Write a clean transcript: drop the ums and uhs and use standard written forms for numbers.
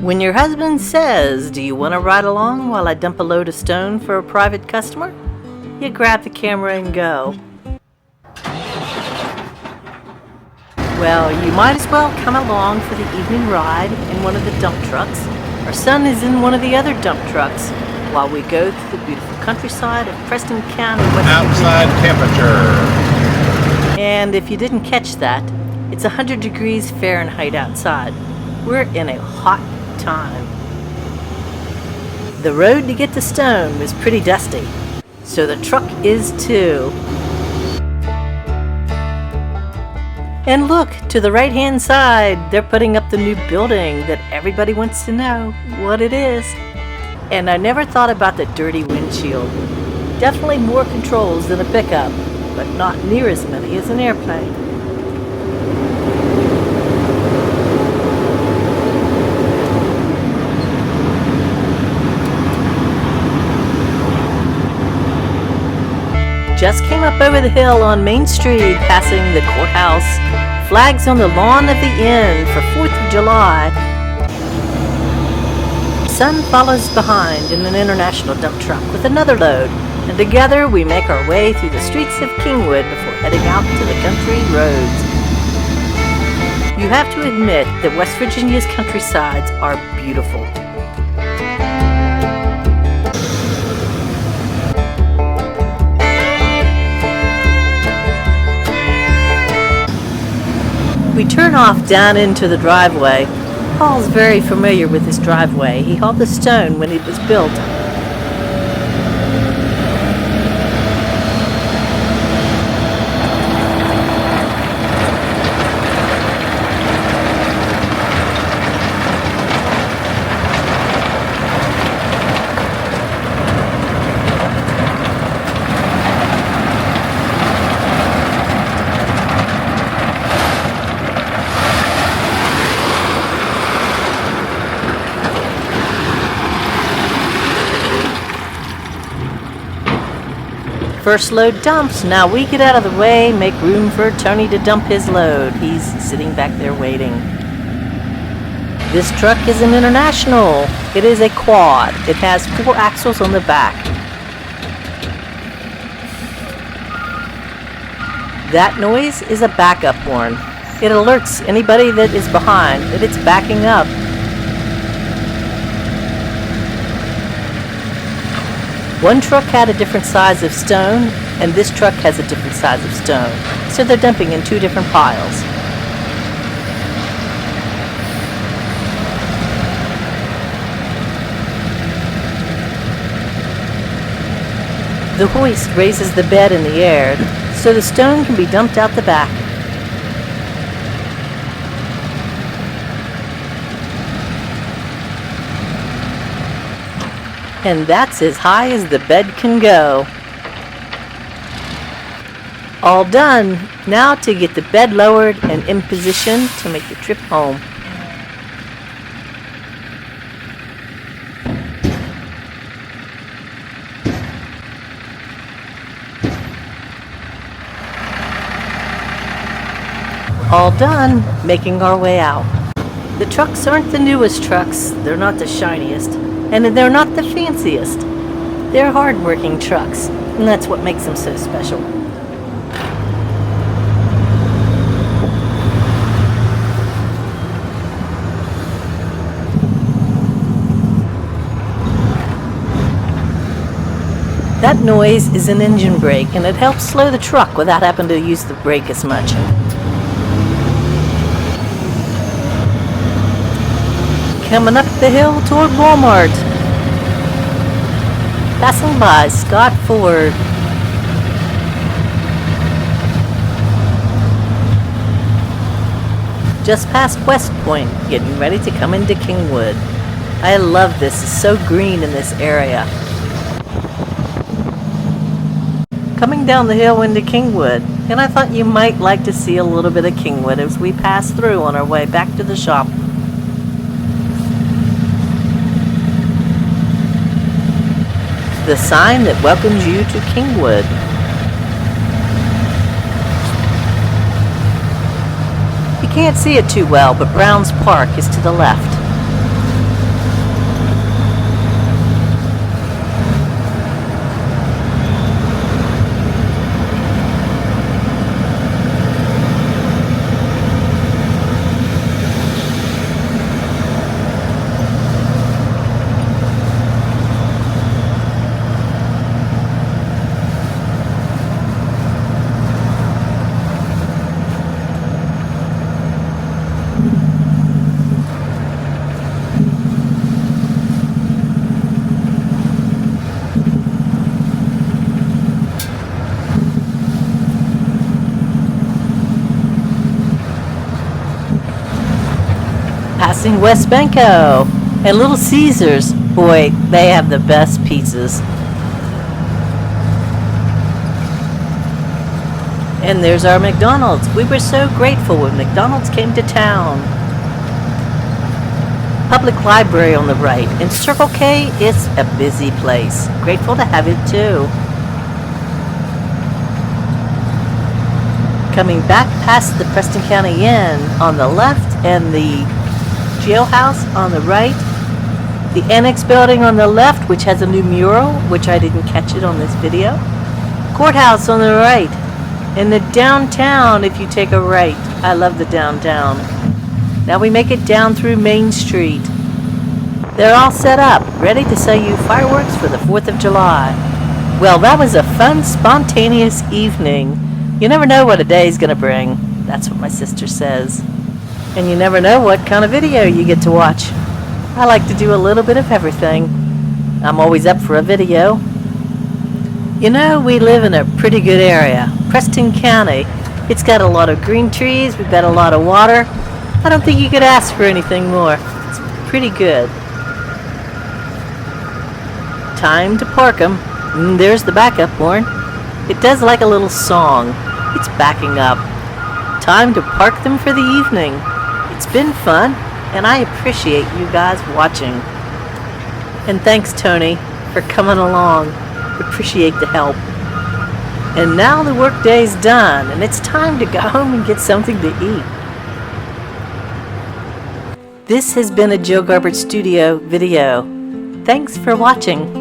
When your husband says, "Do you want to ride along while I dump a load of stone for a private customer?" you grab the camera and go. Well, you might as well come along for the evening ride in one of the dump trucks. Our son is in one of the other dump trucks while we go through the beautiful countryside of Preston County, West Virginia. Outside temperature. And if you didn't catch that, it's 100 degrees Fahrenheit outside. We're in a hot time. The road to get to Stone was pretty dusty, so the truck is too. And look, to the right-hand side, they're putting up the new building that everybody wants to know what it is. And I never thought about the dirty windshield. Definitely more controls than a pickup, but not near as many as an airplane. Just came up over the hill on Main Street, passing the courthouse. Flags on the lawn of the inn for 4th of July. Son follows behind in an international dump truck with another load, and together we make our way through the streets of Kingwood before heading out to the country roads. You have to admit that West Virginia's countrysides are beautiful. We turn off down into the driveway. Paul's very familiar with this driveway. He hauled the stone when it was built. First load dumps. Now we get out of the way, make room for Tony to dump his load. He's sitting back there waiting. This truck is an International. It is a quad. It has 4 axles on the back. That noise is a backup horn. It alerts anybody that is behind that it's backing up. One truck had a different size of stone, and this truck has a different size of stone, so they're dumping in 2 different piles. The hoist raises the bed in the air, so the stone can be dumped out the back. And that's as high as the bed can go. All done. Now to get the bed lowered and in position to make the trip home. All done, making our way out. The trucks aren't the newest trucks, they're not the shiniest, and they're not the fanciest. They're hard-working trucks, and that's what makes them so special. That noise is an engine brake, and it helps slow the truck without having to use the brake as much. Coming up the hill toward Walmart. Passing by Scott Ford. Just past West Point, getting ready to come into Kingwood. I love this, it's so green in this area. Coming down the hill into Kingwood, and I thought you might like to see a little bit of Kingwood as we pass through on our way back to the shop. The sign that welcomes you to Kingwood. You can't see it too well, but Brown's Park is to the left. using West Benko. And Little Caesars, boy, they have the best pizzas. And there's our McDonald's. We were so grateful when McDonald's came to town. Public library on the right. And Circle K is a busy place. Grateful to have it too. Coming back past the Preston County Inn on the left and the jailhouse on the right. The Annex building on the left, which has a new mural, which I didn't catch it on this video. Courthouse on the right. And the downtown if you take a right. I love the downtown. Now we make it down through Main Street. They're all set up, ready to sell you fireworks for the 4th of July. Well, that was a fun, spontaneous evening. You never know what a day's gonna bring. That's what my sister says. And you never know what kind of video you get to watch. I like to do a little bit of everything. I'm always up for a video. You know, we live in a pretty good area, Preston County. It's got a lot of green trees, we've got a lot of water. I don't think you could ask for anything more. It's pretty good. Time to park 'em. There's the backup horn. It does like a little song. It's backing up. Time to park them for the evening. It's been fun, and I appreciate you guys watching. And thanks, Tony, for coming along. Appreciate the help. And now the workday's done, and it's time to go home and get something to eat. This has been a Joe Garbart Studio video. Thanks for watching.